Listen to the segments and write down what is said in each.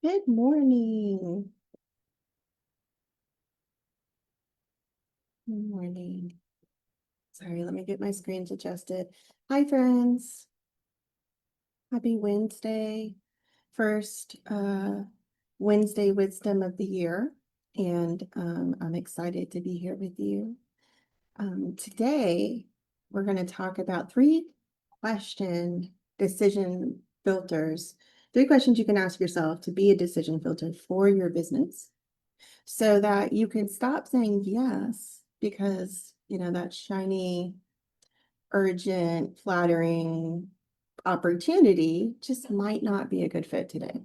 Good morning. Good morning. Sorry, let me get my screens adjusted. Hi, friends. Happy Wednesday. First Wednesday wisdom of the year. And I'm excited to be here with you. Today, we're going to talk about question decision filters. 3 questions you can ask yourself to be a decision filter for your business, so that you can stop saying yes because, that shiny, urgent, flattering opportunity just might not be a good fit today.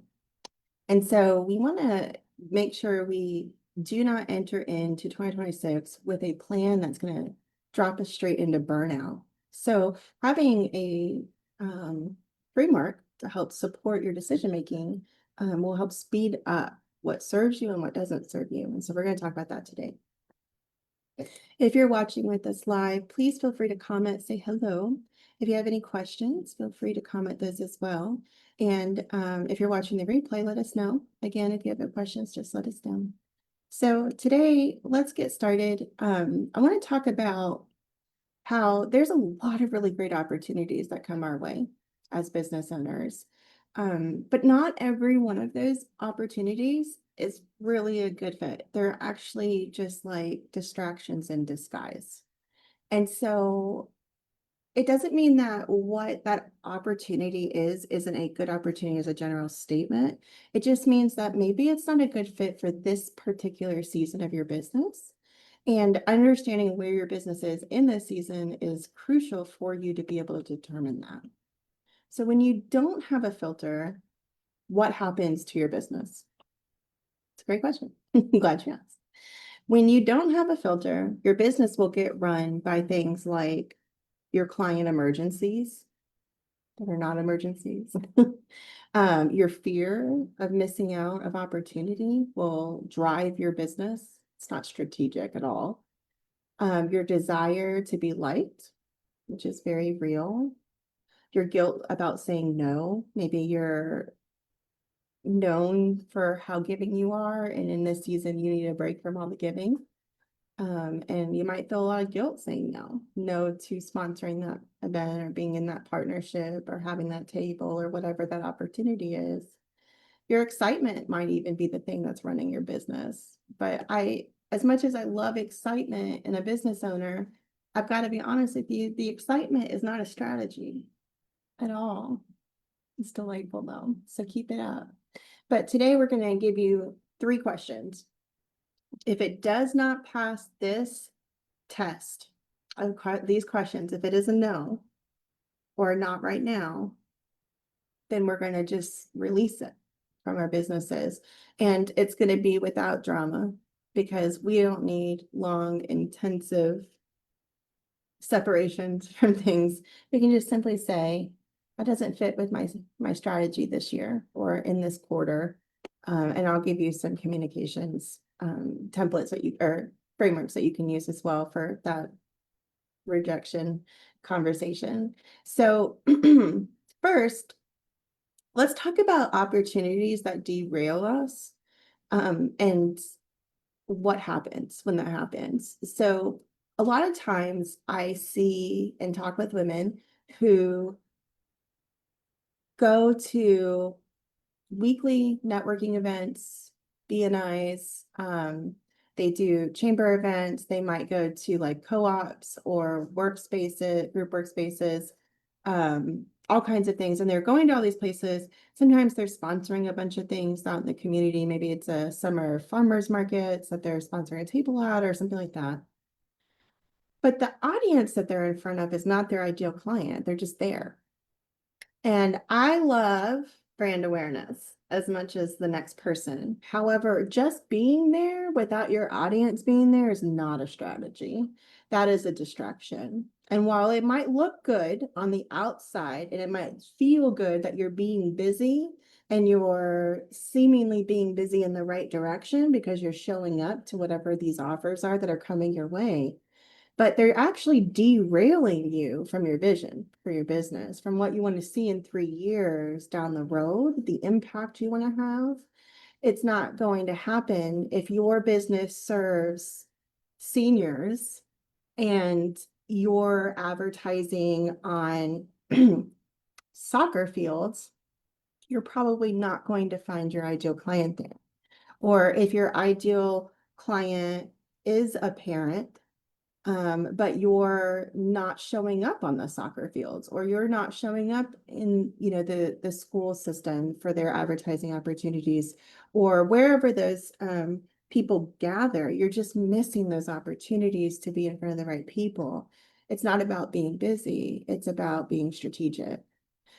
And so we want to make sure we do not enter into 2026 with a plan that's going to drop us straight into burnout. So having a framework to help support your decision making will help speed up what serves you and what doesn't serve you. And so we're going to talk about that today. If you're watching with us live, please feel free to comment, say hello. If you have any questions, feel free to comment those as well. And if you're watching the replay, let us know. Again, if you have any questions, just let us know. So today, let's get started. I want to talk about how there's a lot of really great opportunities that come our way as business owners. But not every one of those opportunities is really a good fit. They're actually just like distractions in disguise. And so it doesn't mean that what that opportunity isn't a good opportunity as a general statement. It just means that maybe it's not a good fit for this particular season of your business. And understanding where your business is in this season is crucial for you to be able to determine that. So when you don't have a filter, what happens to your business? It's a great question. I'm glad you asked. When you don't have a filter, your business will get run by things like your client emergencies that are not emergencies. Your fear of missing out of opportunity will drive your business. It's not strategic at all. Your desire to be liked, which is very real. Your guilt about saying no. Maybe you're known for how giving you are, and in this season, you need a break from all the giving. And you might feel a lot of guilt saying no to sponsoring that event or being in that partnership or having that table or whatever that opportunity is. Your excitement might even be the thing that's running your business. But as much as I love excitement in a business owner, I've got to be honest with you, the excitement is not a strategy at all. It's delightful though, so keep it up. But today we're going to give you 3 questions. If it does not pass this test of these questions, if it is a no or not right now, then we're going to just release it from our businesses. And it's going to be without drama because we don't need long, intensive separations from things. We can just simply say, that doesn't fit with my strategy this year or in this quarter. And I'll give you some communications templates or frameworks that you can use as well for that rejection conversation. So first, let's talk about opportunities that derail us and what happens when that happens. So a lot of times I see and talk with women who go to weekly networking events, BNIs, they do chamber events, they might go to like co-ops or workspaces, group workspaces, all kinds of things. And they're going to all these places. Sometimes they're sponsoring a bunch of things out in the community. Maybe it's a summer farmers markets that they're sponsoring a table at or something like that. But the audience that they're in front of is not their ideal client. They're just there. And I love brand awareness as much as the next person. However, just being there without your audience being there is not a strategy. That is a distraction. And while it might look good on the outside and it might feel good that you're being busy and you're seemingly being busy in the right direction because you're showing up to whatever these offers are that are coming your way, but they're actually derailing you from your vision for your business, from what you want to see in 3 years down the road, the impact you want to have. It's not going to happen if your business serves seniors and you're advertising on soccer fields. You're probably not going to find your ideal client there. Or if your ideal client is a parent, but you're not showing up on the soccer fields, or you're not showing up in, the school system for their advertising opportunities, or wherever those people gather, you're just missing those opportunities to be in front of the right people. It's not about being busy, it's about being strategic.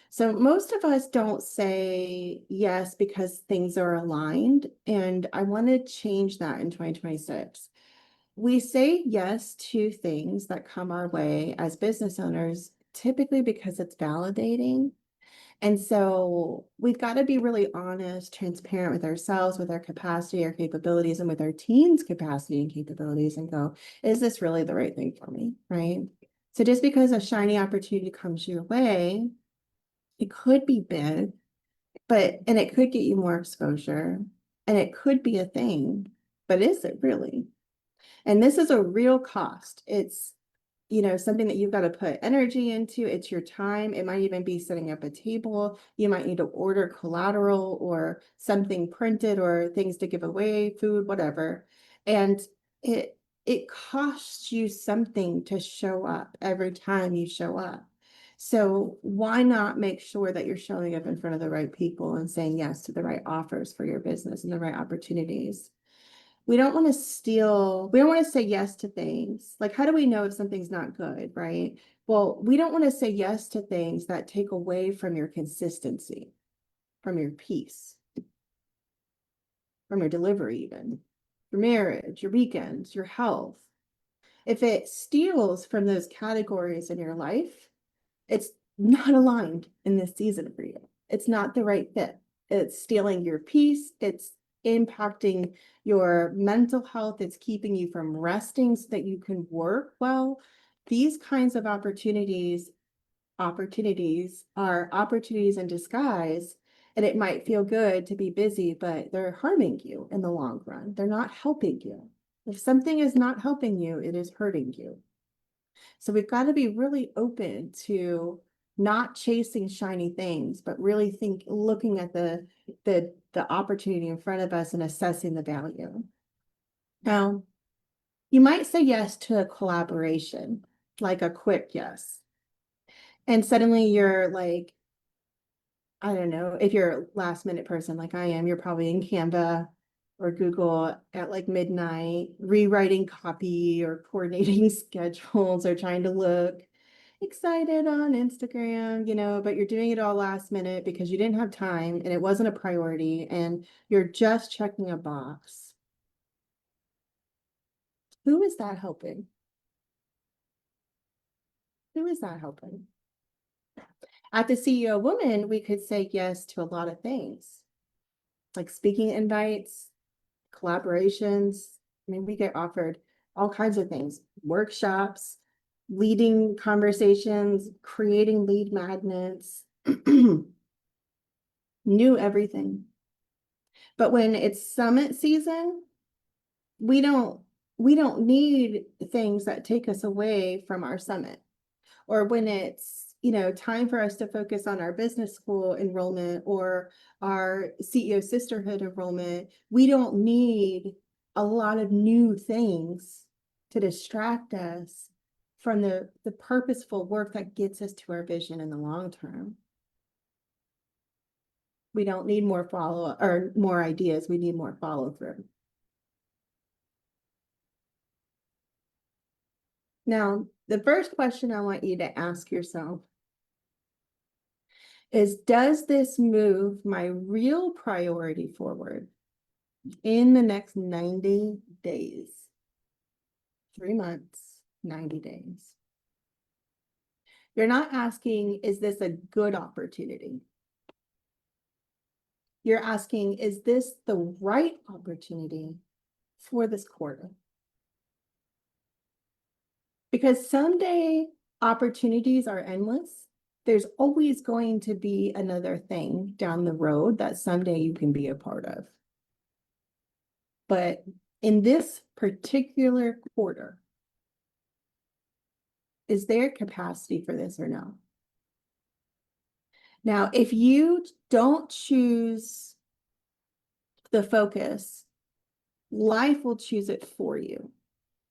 So most of us don't say yes because things are aligned, and I want to change that in 2026. We say yes to things that come our way as business owners, typically because it's validating. And so we've got to be really honest, transparent with ourselves, with our capacity, our capabilities, and with our team's capacity and capabilities, and go, is this really the right thing for me? Right. So just because a shiny opportunity comes your way, it could be big, and it could get you more exposure, and it could be a thing, but is it really? And this is a real cost. It's, something that you've got to put energy into. It's your time. It might even be setting up a table. You might need to order collateral or something printed or things to give away, food, whatever. And it costs you something to show up every time you show up. So why not make sure that you're showing up in front of the right people and saying yes to the right offers for your business and the right opportunities? We don't want to steal, we don't want to say yes to things. Like, how do we know if something's not good, right? Well, we don't want to say yes to things that take away from your consistency, from your peace, from your delivery, even your marriage, your weekends, your health. If it steals from those categories in your life, it's not aligned in this season for you. It's not the right fit. It's stealing your peace. It's impacting your mental health. It's keeping you from resting so that you can work well. These kinds of opportunities are opportunities in disguise. And it might feel good to be busy, but they're harming you in the long run. They're not helping you. If something is not helping you, it is hurting you. So we've got to be really open to not chasing shiny things, but really looking at the opportunity in front of us and assessing the value. Now, you might say yes to a collaboration, like a quick yes. And suddenly you're like, I don't know, if you're a last minute person like I am, you're probably in Canva or Google at like midnight, rewriting copy or coordinating schedules or trying to look excited on Instagram, but you're doing it all last minute because you didn't have time and it wasn't a priority and you're just checking a box. Who is that helping? Who is that helping? At the CEO Woman, we could say yes to a lot of things, like speaking invites, collaborations. I mean, we get offered all kinds of things, workshops, leading conversations, creating lead magnets, new everything. But when it's summit season, we don't we don't need things that take us away from our summit. Or when it's, time for us to focus on our business school enrollment or our CEO sisterhood enrollment, we don't need a lot of new things to distract us from the purposeful work that gets us to our vision in the long term. We don't need more follow or more ideas. We need more follow through. Now, the first question I want you to ask yourself is, does this move my real priority forward in the next 90 days? 3 months, 90 days. You're not asking, is this a good opportunity? You're asking, is this the right opportunity for this quarter? Because someday opportunities are endless. There's always going to be another thing down the road that someday you can be a part of. but in this particular quarter, is there capacity for this or no? Now, if you don't choose the focus, life will choose it for you.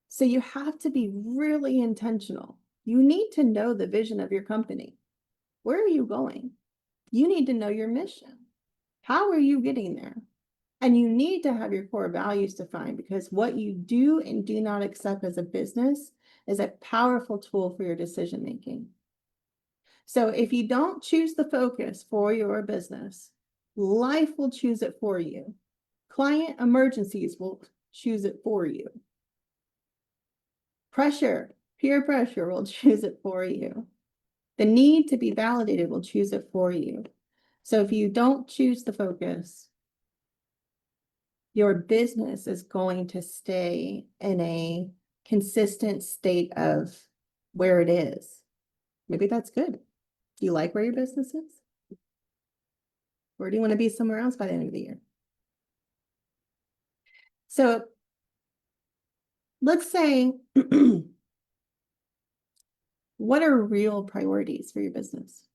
So you have to be really intentional. You need to know the vision of your company. Where are you going? You need to know your mission. How are you getting there? And you need to have your core values defined, because what you do and do not accept as a business is a powerful tool for your decision making. So if you don't choose the focus for your business, life will choose it for you. Client emergencies will choose it for you. Pressure, peer pressure will choose it for you. The need to be validated will choose it for you. So if you don't choose the focus, your business is going to stay in a consistent state of where it is. Maybe that's good. Do you like where your business is? Or do you want to be somewhere else by the end of the year? So let's say, what are real priorities for your business?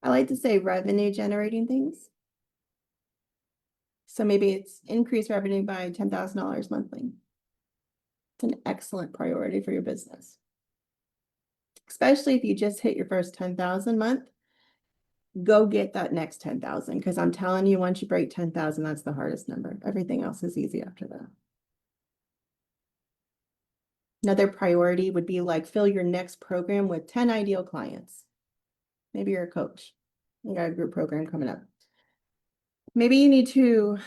I like to say revenue generating things. So maybe it's increased revenue by $10,000 monthly. It's an excellent priority for your business. Especially if you just hit your first 10,000 month, go get that next 10,000. Because I'm telling you, once you break 10,000, that's the hardest number. Everything else is easy after that. Another priority would be like fill your next program with 10 ideal clients. Maybe you're a coach. You got a group program coming up. Maybe you need to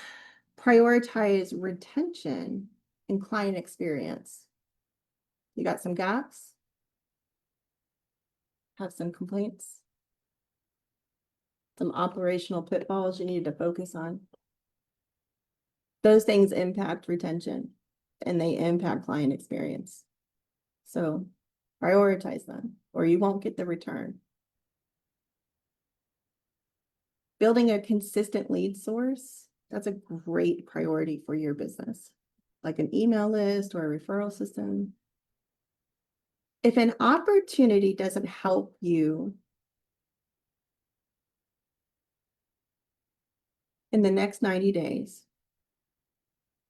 prioritize retention and client experience. You got some gaps? Have some complaints? Some operational pitfalls you need to focus on? Those things impact retention and they impact client experience. So prioritize them or you won't get the return. Building a consistent lead source, that's a great priority for your business, like an email list or a referral system. If an opportunity doesn't help you in the next 90 days,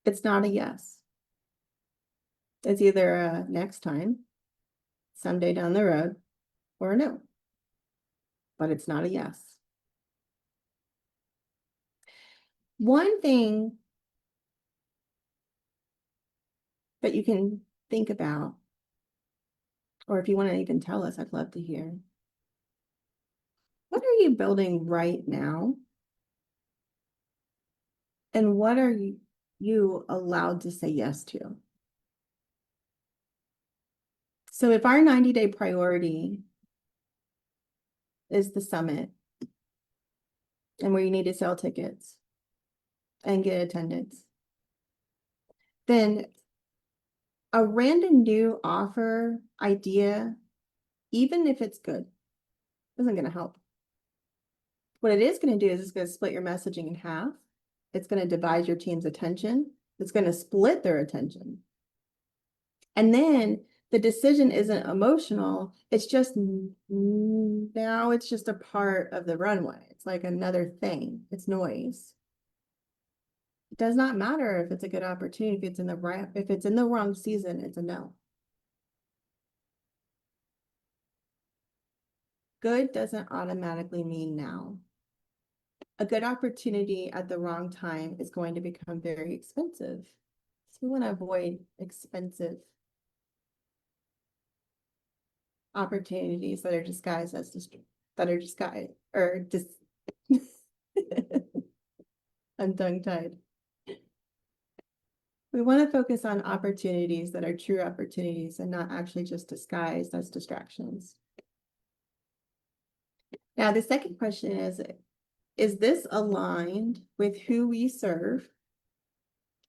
it's not a yes. It's either a next time, someday down the road, or a no. But it's not a yes. One thing that you can think about, or if you want to even tell us, I'd love to hear. What are you building right now? And what are you allowed to say yes to? So if our 90-day priority is the summit and where you need to sell tickets and get attendance, then a random new offer idea, even if it's good, isn't going to help. What it is going to do is it's going to split your messaging in half. It's going to divide your team's attention. It's going to split their attention. And then the decision isn't emotional. It's just now it's just a part of the runway. It's like another thing. It's noise. It does not matter if it's a good opportunity. If it's in the wrong season, it's a no. Good doesn't automatically mean now. A good opportunity at the wrong time is going to become very expensive. So we want to avoid expensive opportunities that are disguised as I'm tongue-tied. We want to focus on opportunities that are true opportunities and not actually just disguised as distractions. Now, the second question is this aligned with who we serve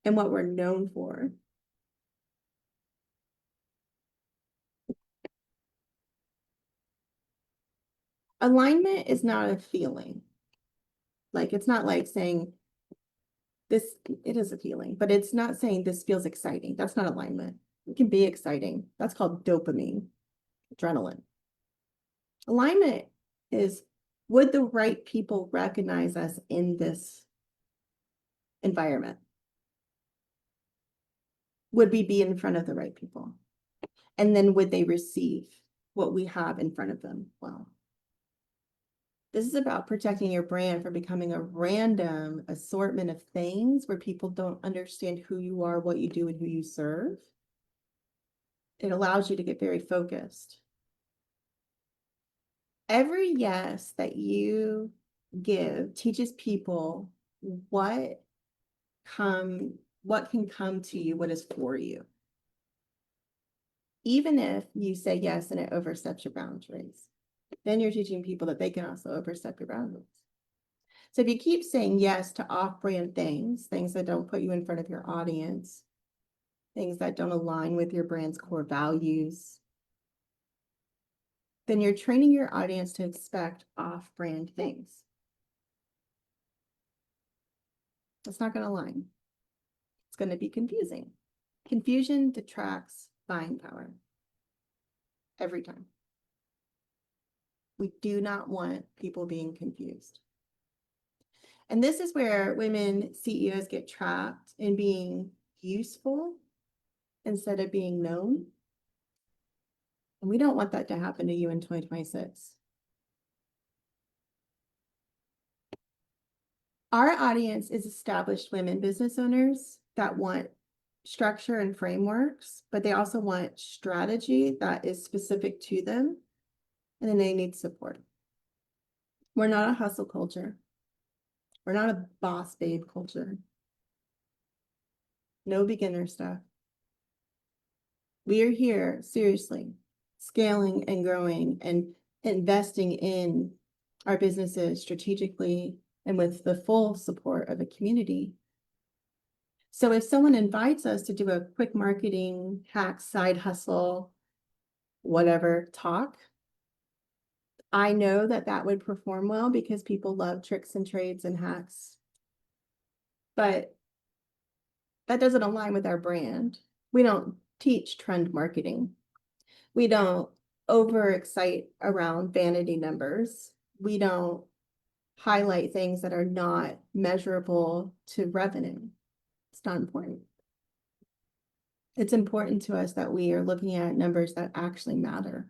and what we're known for? Alignment is not a feeling. Like, it's not like saying, it is appealing, but it's not saying this feels exciting. That's not alignment. It can be exciting. That's called dopamine, adrenaline. Alignment is, would the right people recognize us in this environment? Would we be in front of the right people? And then would they receive what we have in front of them? Well, this is about protecting your brand from becoming a random assortment of things where people don't understand who you are, what you do, and who you serve. It allows you to get very focused. Every yes that you give teaches people what can come to you, what is for you. Even if you say yes and it oversteps your boundaries, then you're teaching people that they can also overstep your boundaries. So if you keep saying yes to off-brand things that don't put you in front of your audience, things that don't align with your brand's core values, then you're training your audience to expect off-brand things. It's not going to align. It's going to be confusing. Confusion detracts buying power every time. We do not want people being confused. And this is where women CEOs get trapped in being useful instead of being known. And we don't want that to happen to you in 2026. Our audience is established women business owners that want structure and frameworks, but they also want strategy that is specific to them, and then they need support. We're not a hustle culture. We're not a boss babe culture. No beginner stuff. We are here, seriously, scaling and growing and investing in our businesses strategically and with the full support of a community. So if someone invites us to do a quick marketing hack, side hustle, whatever talk, I know that that would perform well because people love tricks and trades and hacks. But that doesn't align with our brand. We don't teach trend marketing. We don't overexcite around vanity numbers. We don't highlight things that are not measurable to revenue. It's not important. It's important to us that we are looking at numbers that actually matter,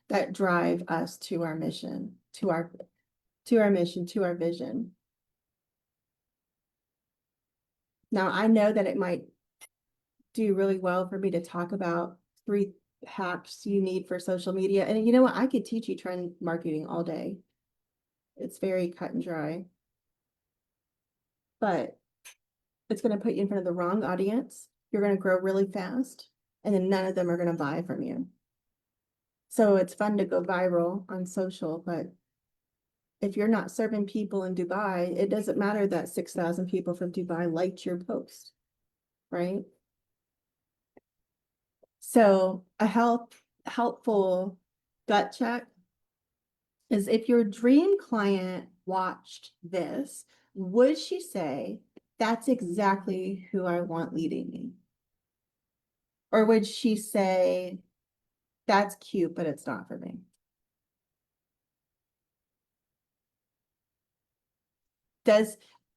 that drive us to our mission, to our mission, to our vision. Now, I know that it might do really well for me to talk about 3 hacks you need for social media. And you know what? I could teach you trend marketing all day. It's very cut and dry. But it's going to put you in front of the wrong audience. You're going to grow really fast, and then none of them are going to buy from you. So it's fun to go viral on social, but if you're not serving people in Dubai, it doesn't matter that 6,000 people from Dubai liked your post, right? So a helpful gut check is, if your dream client watched this, would she say, that's exactly who I want leading me? Or would she say, that's cute, but it's not for me?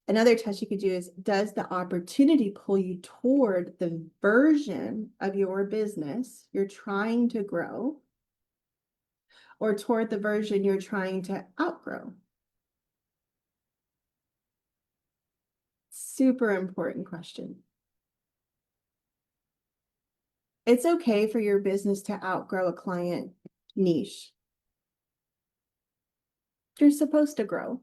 Another test you could do is, does the opportunity pull you toward the version of your business you're trying to grow, or toward the version you're trying to outgrow? Super important question. It's okay for your business to outgrow a client niche. You're supposed to grow.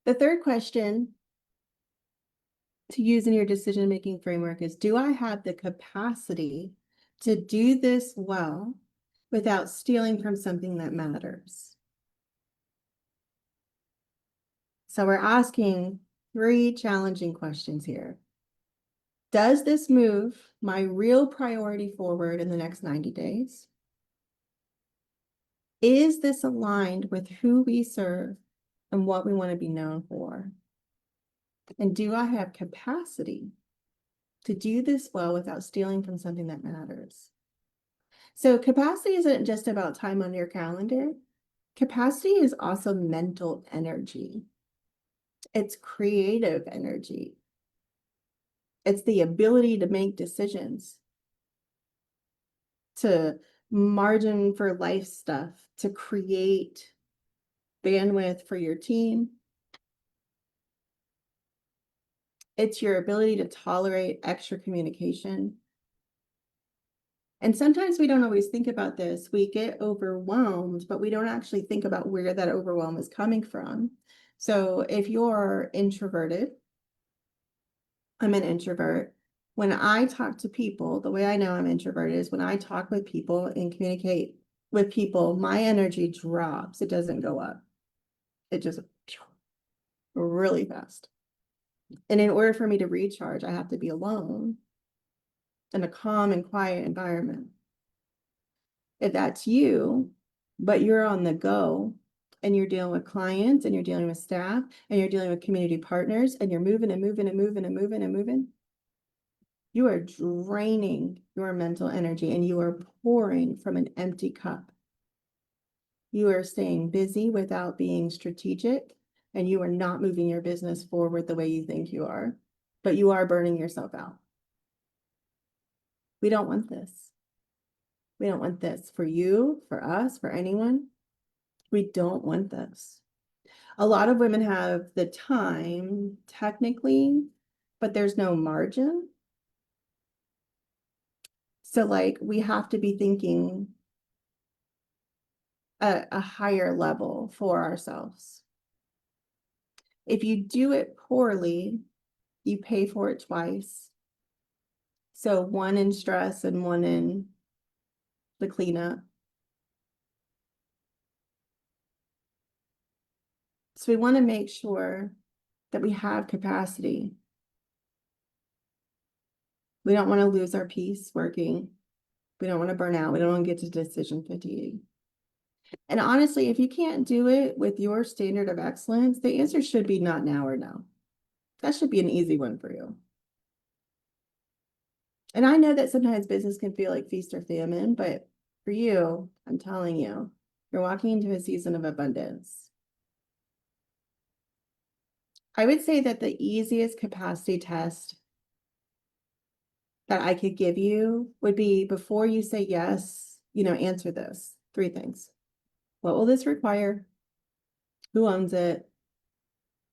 The third question to use in your decision-making framework is, do I have the capacity to do this well without stealing from something that matters? So we're asking 3 challenging questions here. Does this move my real priority forward in the next 90 days? Is this aligned with who we serve and what we want to be known for? And do I have capacity to do this well without stealing from something that matters? So capacity isn't just about time on your calendar. Capacity is also mental energy. It's creative energy. It's the ability to make decisions, to margin for life stuff, to create bandwidth for your team. It's your ability to tolerate extra communication. And sometimes we don't always think about this. We get overwhelmed, but we don't actually think about where that overwhelm is coming from. So if you're introverted, I'm an introvert. When I talk to people, the way I know I'm introverted is when I talk with people and communicate with people, my energy drops. It doesn't go up. It just really fast. And in order for me to recharge, I have to be alone in a calm and quiet environment. If that's you, but you're on the go and you're dealing with clients and you're dealing with staff and you're dealing with community partners and you're moving and moving and moving and moving and moving, you are draining your mental energy and you are pouring from an empty cup. You are staying busy without being strategic, and you are not moving your business forward the way you think you are, but you are burning yourself out. We don't want this. We don't want this for you, for us, for anyone. We don't want this. A lot of women have the time technically, but there's no margin. So like we have to be thinking at a higher level for ourselves. If you do it poorly, you pay for it twice. So one in stress and one in the cleanup. So we want to make sure that we have capacity. We don't want to lose our peace working. We don't want to burn out. We don't want to get to decision fatigue. And honestly, if you can't do it with your standard of excellence, the answer should be not now or no. That should be an easy one for you. And I know that sometimes business can feel like feast or famine, but for you, I'm telling you, you're walking into a season of abundance. I would say that the easiest capacity test that I could give you would be before you say yes, answer this 3 things. What will this require? Who owns it?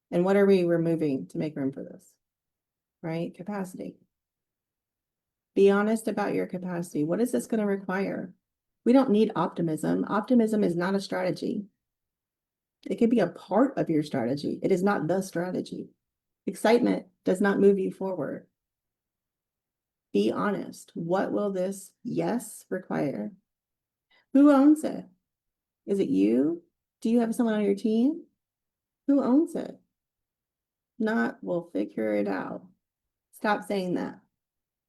And what are we removing to make room for this? Right? Capacity. Be honest about your capacity. What is this going to require? We don't need optimism. Optimism is not a strategy. It can be a part of your strategy. It is not the strategy. Excitement does not move you forward. Be honest. What will this yes require? Who owns it? Is it you? Do you have someone on your team? Who owns it? Not, we'll figure it out. Stop saying that.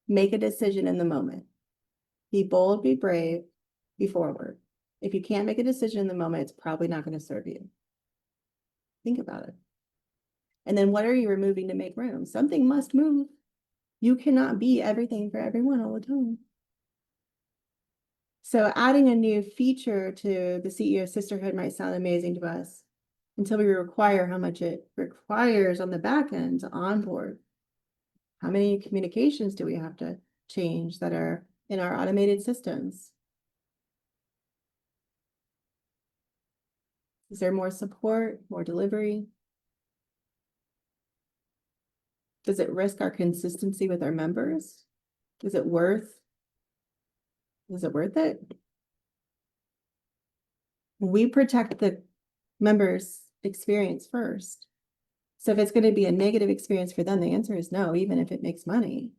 Make a decision in the moment. Be bold, be brave, be forward. If you can't make a decision in the moment, it's probably not going to serve you. Think about it. And then what are you removing to make room? Something must move. You cannot be everything for everyone all the time. So adding a new feature to the CEO Sisterhood might sound amazing to us until we require how much it requires on the back end to onboard. How many communications do we have to change that are in our automated systems? Is there more support, more delivery? Does it risk our consistency with our members? Is it worth it? We protect the members' experience first. So if it's going to be a negative experience for them, the answer is no, even if it makes money.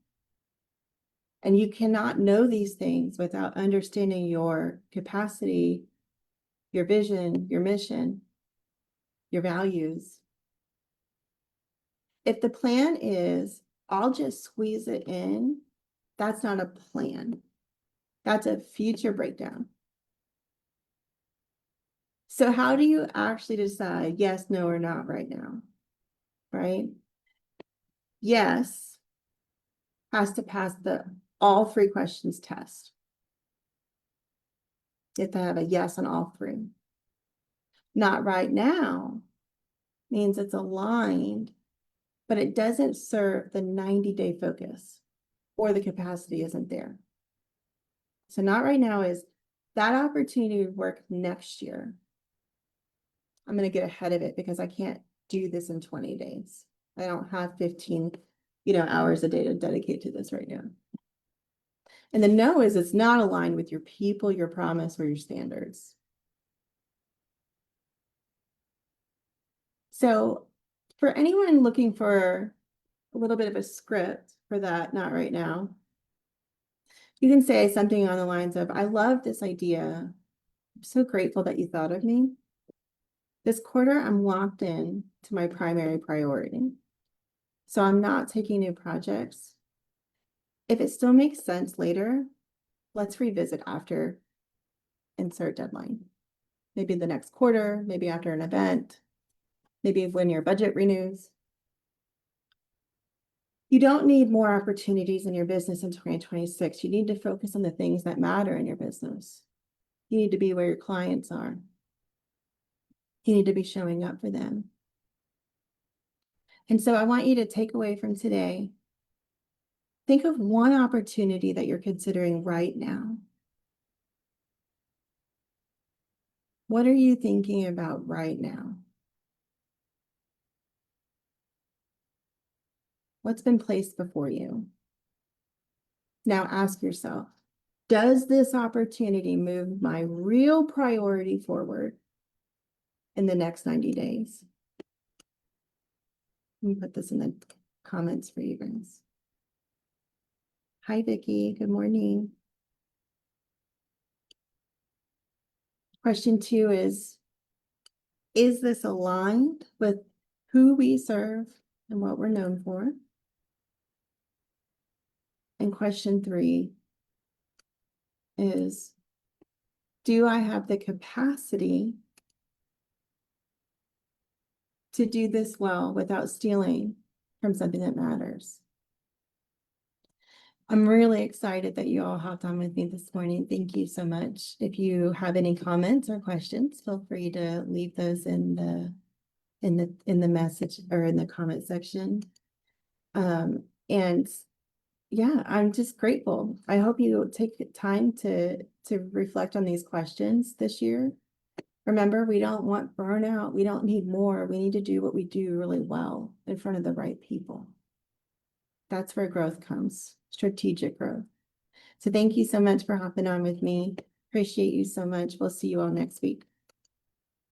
And you cannot know these things without understanding your capacity, your vision, your mission, your values. If the plan is, I'll just squeeze it in, that's not a plan. That's a future breakdown. So how do you actually decide yes, no, or not right now? Right? Yes has to pass the all three questions test. You have to have a yes on all three. Not right now means it's aligned, but it doesn't serve the 90-day focus or the capacity isn't there. So not right now is that opportunity to work next year. I'm going to get ahead of it because I can't do this in 20 days. I don't have 15, hours a day to dedicate to this right now. And the no is it's not aligned with your people, your promise, or your standards. So for anyone looking for a little bit of a script for that, not right now, you can say something on the lines of, I love this idea. I'm so grateful that you thought of me. This quarter, I'm locked in to my primary priority. So I'm not taking new projects. If it still makes sense later, let's revisit after insert deadline. Maybe the next quarter, maybe after an event, maybe when your budget renews. You don't need more opportunities in your business in 2026. You need to focus on the things that matter in your business. You need to be where your clients are. You need to be showing up for them. And so I want you to take away from today, think of one opportunity that you're considering right now. What are you thinking about right now? What's been placed before you? Now ask yourself, does this opportunity move my real priority forward in the next 90 days? Let me put this in the comments for you guys. Hi, Vicki. Good morning. Question 2 is this aligned with who we serve and what we're known for? And question 3 is, do I have the capacity to do this well without stealing from something that matters? I'm really excited that you all hopped on with me this morning. Thank you so much. If you have any comments or questions, feel free to leave those in the message or in the comment section. And yeah, I'm just grateful. I hope you take time to reflect on these questions this year. Remember, we don't want burnout. We don't need more. We need to do what we do really well in front of the right people. That's where growth comes, strategic growth. So thank you so much for hopping on with me. Appreciate you so much. We'll see you all next week.